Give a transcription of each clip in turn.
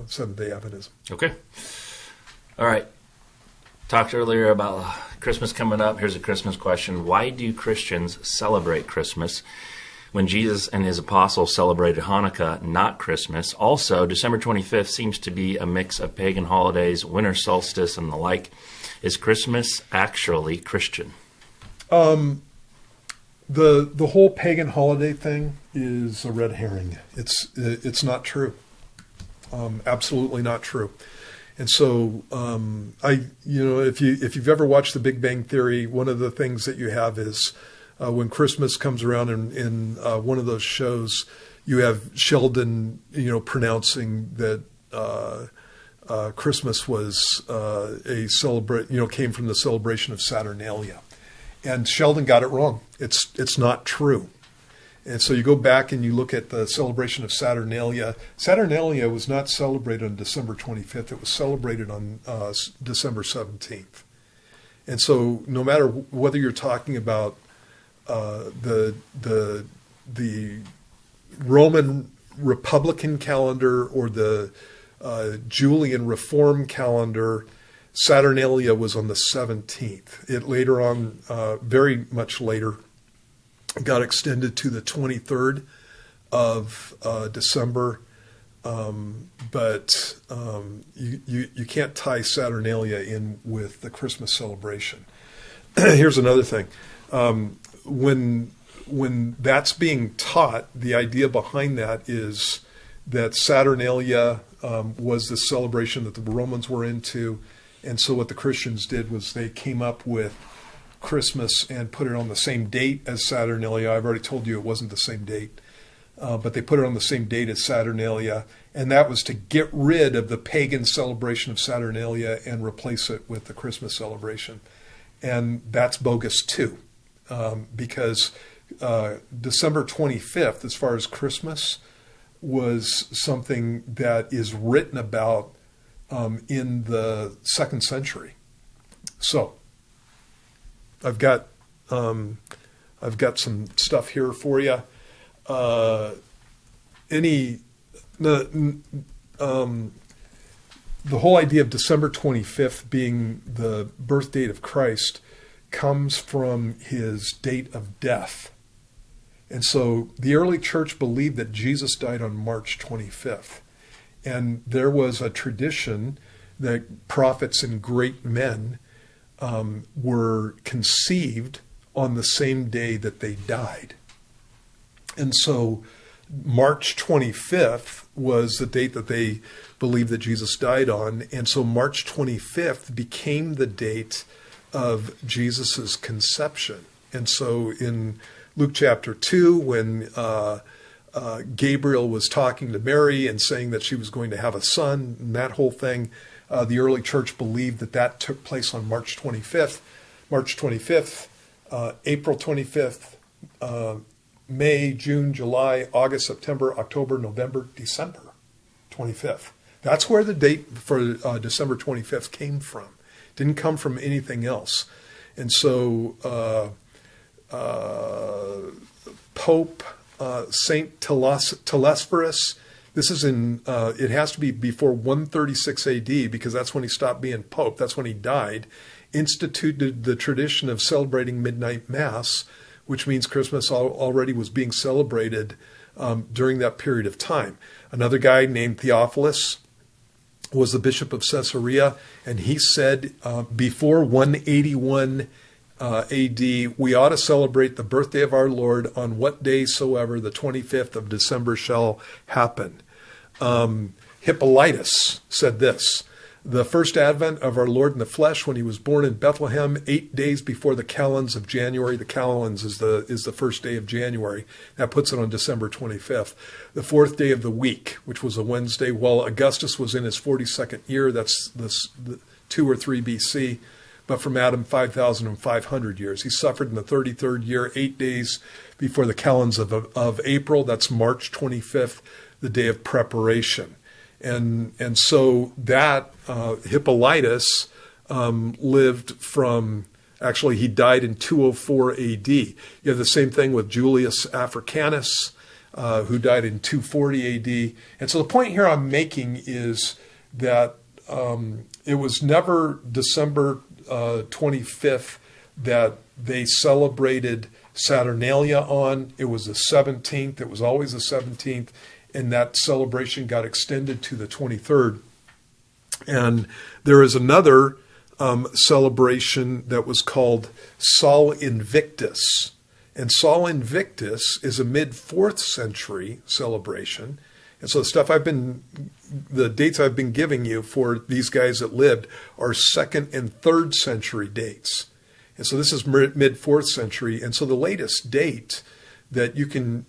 Seventh-day Adventism. Okay. All right. Talked earlier about Christmas coming up. Here's a Christmas question. Why do Christians celebrate Christmas when Jesus and his apostles celebrated Hanukkah, not Christmas? Also, December 25th seems to be a mix of pagan holidays, winter solstice, and the like. Is Christmas actually Christian? The whole pagan holiday thing is a red herring. It's not true. Absolutely not true. And so, if you've ever watched The Big Bang Theory, one of the things that you have is when Christmas comes around in one of those shows, you have Sheldon, pronouncing that Christmas was came from the celebration of Saturnalia, and Sheldon got it wrong. It's not true. And so you go back and you look at the celebration of Saturnalia. Saturnalia was not celebrated on December 25th. It was celebrated on December 17th. And so no matter whether you're talking about the Roman Republican calendar or the Julian Reform calendar, Saturnalia was on the 17th. It later on, very much later, got extended to the 23rd of December, but you can't tie Saturnalia in with the Christmas celebration. Here's another thing. When that's being taught, the idea behind that is that Saturnalia was the celebration that the Romans were into, and so what the Christians did was they came up with Christmas and put it on the same date as Saturnalia. I've already told you it wasn't the same date, but they put it on the same date as Saturnalia, and that was to get rid of the pagan celebration of Saturnalia and replace it with the Christmas celebration. And that's bogus too, because December 25th, as far as Christmas, was something that is written about in the 2nd century. So I've got some stuff here for you. The whole idea of December 25th being the birth date of Christ comes from his date of death. And so the early church believed that Jesus died on March 25th. And there was a tradition that prophets and great men were conceived on the same day that they died. And so March 25th was the date that they believed that Jesus died on. And so March 25th became the date of Jesus's conception. And so in Luke chapter 2, when Gabriel was talking to Mary and saying that she was going to have a son and that whole thing, the early church believed that took place on March 25th. March 25th, April 25th, May, June, July, August, September, October, November, December 25th. That's where the date for December 25th came from. It didn't come from anything else. And so Pope Saint Telesphorus, this is it has to be before 136 AD, because that's when he stopped being Pope. That's when he died. Instituted the tradition of celebrating midnight mass, which means Christmas already was being celebrated during that period of time. Another guy named Theophilus was the bishop of Caesarea, and he said before 181 AD, we ought to celebrate the birthday of our Lord on what day soever the 25th of December shall happen. Hippolytus said this: the first advent of our Lord in the flesh, when he was born in Bethlehem, 8 days before the calends of January. The calends is the first day of January. That puts it on December 25th. The fourth day of the week, which was a Wednesday, while Augustus was in his 42nd year. That's the 2 or 3 BC. But from Adam, 5,500 years. He suffered in the 33rd year, 8 days before the calends of April. That's March 25th, the day of preparation. And so that Hippolytus lived from, actually he died in 204 AD. You have the same thing with Julius Africanus. who died in 240 A.D. And so the point here I'm making is that it was never December 25th that they celebrated Saturnalia on. It was the 17th. It was always the 17th. And that celebration got extended to the 23rd. And there is another celebration that was called Sol Invictus. And Sol Invictus is a mid-4th century celebration. And so the dates I've been giving you for these guys that lived are 2nd and 3rd century dates. And so this is mid-4th century. And so the latest date that you can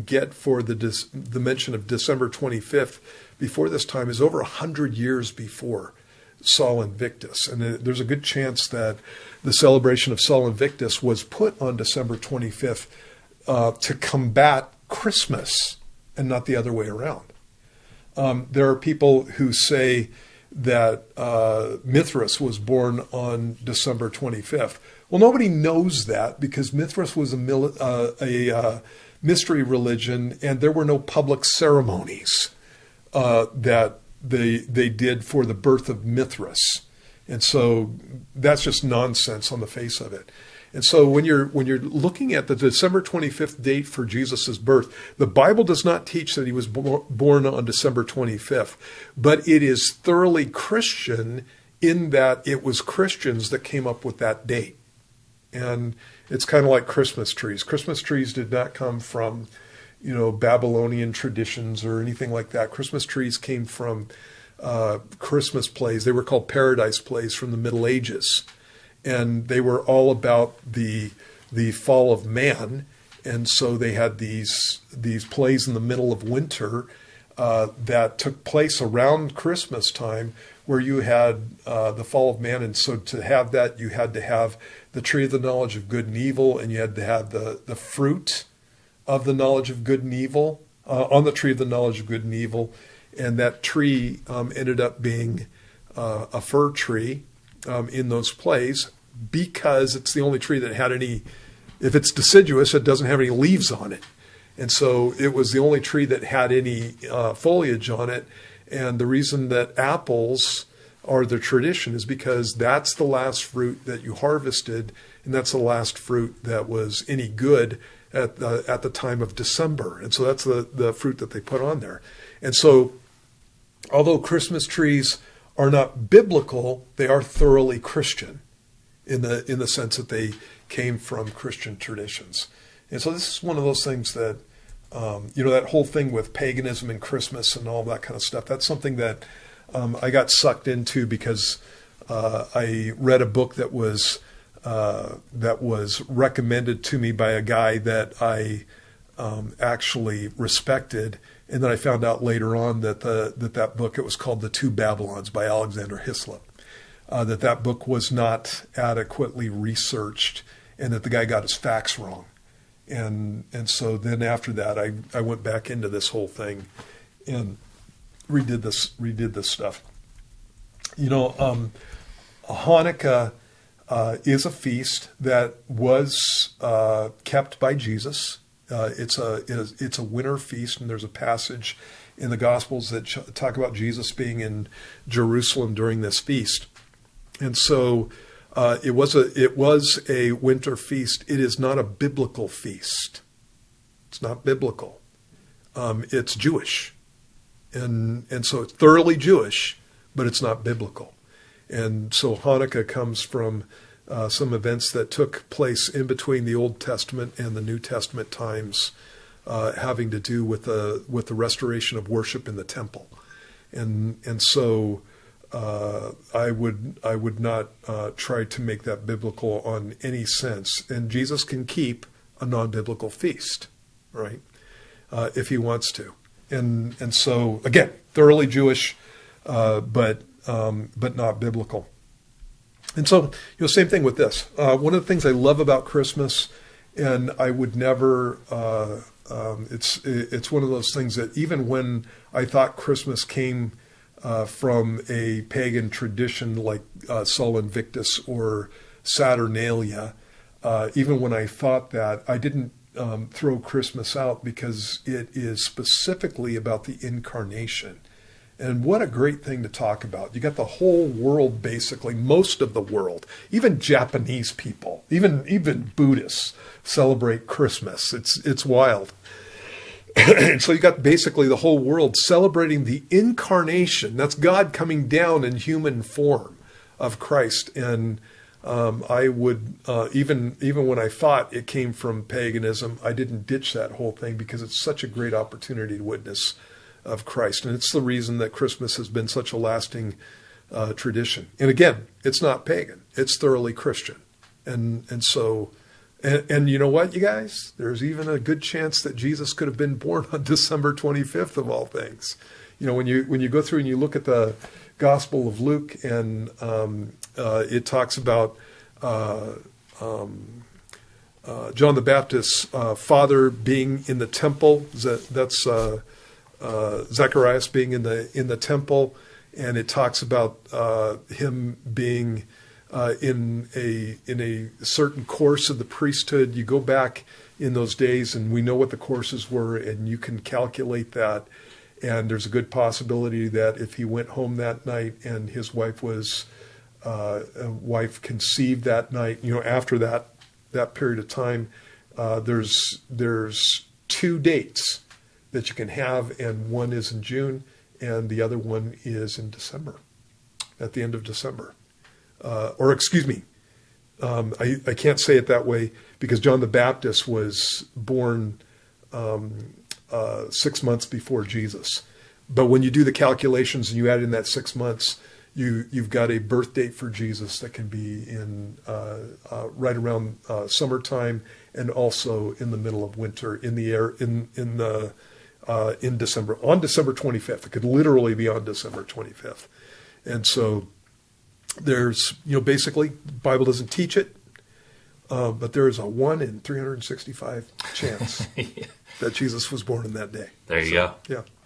get for the mention of December 25th before this time is over 100 years before Sol Invictus. And there's a good chance that the celebration of Sol Invictus was put on December 25th to combat Christmas and not the other way around. There are people who say that Mithras was born on December 25th. Well, nobody knows that because Mithras was a mystery religion, and there were no public ceremonies that they did for the birth of Mithras. And so that's just nonsense on the face of it. And so when you're looking at the December 25th date for Jesus' birth, the Bible does not teach that he was born on December 25th, but it is thoroughly Christian in that it was Christians that came up with that date. And it's kind of like Christmas trees. Christmas trees did not come from, Babylonian traditions or anything like that. Christmas trees came from Christmas plays. They were called paradise plays from the Middle Ages. And they were all about the fall of man. And so they had these plays in the middle of winter that took place around Christmas time where you had the fall of man. And so to have that, you had to have the tree of the knowledge of good and evil, and you had to have the fruit of the knowledge of good and evil on the tree of the knowledge of good and evil. And that tree ended up being a fir tree in those plays because it's the only tree that had any, if it's deciduous, it doesn't have any leaves on it. And so it was the only tree that had any foliage on it. And the reason that apples are the tradition is because that's the last fruit that you harvested, and that's the last fruit that was any good at the time of December. And so that's the fruit that they put on there. And so although Christmas trees are not biblical, they are thoroughly Christian in the sense that they came from Christian traditions. And so this is one of those things that, that whole thing with paganism and Christmas and all that kind of stuff, that's something that I got sucked into because I read a book that was recommended to me by a guy that I actually respected. And then I found out later on that that book, it was called The Two Babylons by Alexander Hislop, that book was not adequately researched and that the guy got his facts wrong. And so then after that, I went back into this whole thing and redid this stuff. Hanukkah is a feast that was kept by Jesus. It's a winter feast, and there's a passage in the Gospels that talk about Jesus being in Jerusalem during this feast. And so it was a winter feast. It is not a biblical feast. It's not biblical. It's Jewish. And so it's thoroughly Jewish, but it's not biblical. And so Hanukkah comes from some events that took place in between the Old Testament and the New Testament times, having to do with the restoration of worship in the temple. And so I would not try to make that biblical on any sense. And Jesus can keep a non-biblical feast, right? If he wants to. And so again, thoroughly Jewish, but not biblical. And so, same thing with this. One of the things I love about Christmas, and I would never, it's one of those things that even when I thought Christmas came from a pagan tradition like Sol Invictus or Saturnalia, even when I thought that, I didn't throw Christmas out because it is specifically about the incarnation. And what a great thing to talk about. You got the whole world, basically, most of the world, even Japanese people, even Buddhists celebrate Christmas. It's wild. And so you got basically the whole world celebrating the incarnation. That's God coming down in human form of Christ. And I would, even when I thought it came from paganism, I didn't ditch that whole thing because it's such a great opportunity to witness of Christ. And it's the reason that Christmas has been such a lasting tradition. And again, it's not pagan. It's thoroughly Christian. And so... And you know what, you guys? There's even a good chance that Jesus could have been born on December 25th of all things. You know, when you go through and you look at the Gospel of Luke, and it talks about John the Baptist's father being in the temple. That's Zacharias being in the temple, and it talks about him being in a certain course of the priesthood. You go back in those days, and we know what the courses were, and you can calculate that. And there's a good possibility that if he went home that night and his wife conceived that night, you know, after that period of time, there's 2 dates that you can have, and one is in June, and the other one is in December, at the end of December. Or excuse me, I can't say it that way because John the Baptist was born 6 months before Jesus. But when you do the calculations and you add in that 6 months, you've got a birth date for Jesus that can be in right around summertime and also in the middle of winter in December, on December 25th. It could literally be on December 25th, and so. There's, basically, the Bible doesn't teach it, but there is a 1 in 365 chance Yeah. that Jesus was born in that day. There you go. Yeah.